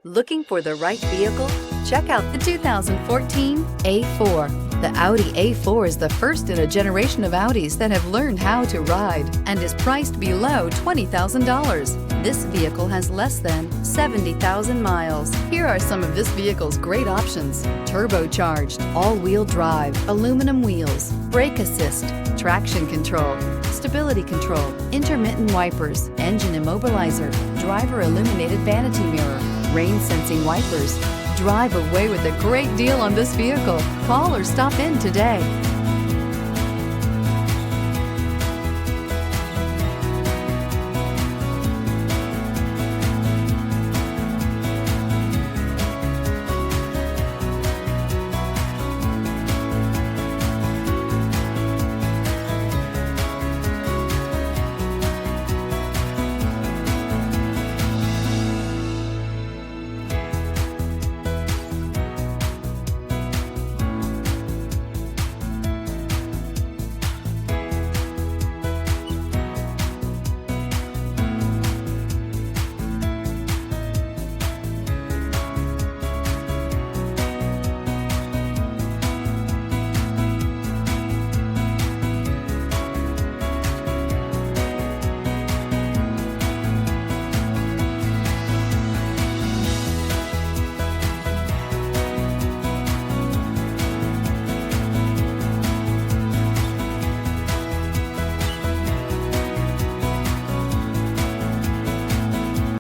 Looking for the right vehicle? Check out the 2014 A4. The Audi A4 is the first in a generation of Audis that have learned how to ride and is priced below $20,000. This vehicle has less than 70,000 miles. Here are some of this vehicle's great options: turbocharged, all-wheel drive, aluminum wheels, brake assist, traction control, stability control, intermittent wipers, engine immobilizer, driver illuminated vanity mirror, rain sensing wipers. Drive away with a great deal on this vehicle. Call or stop in today.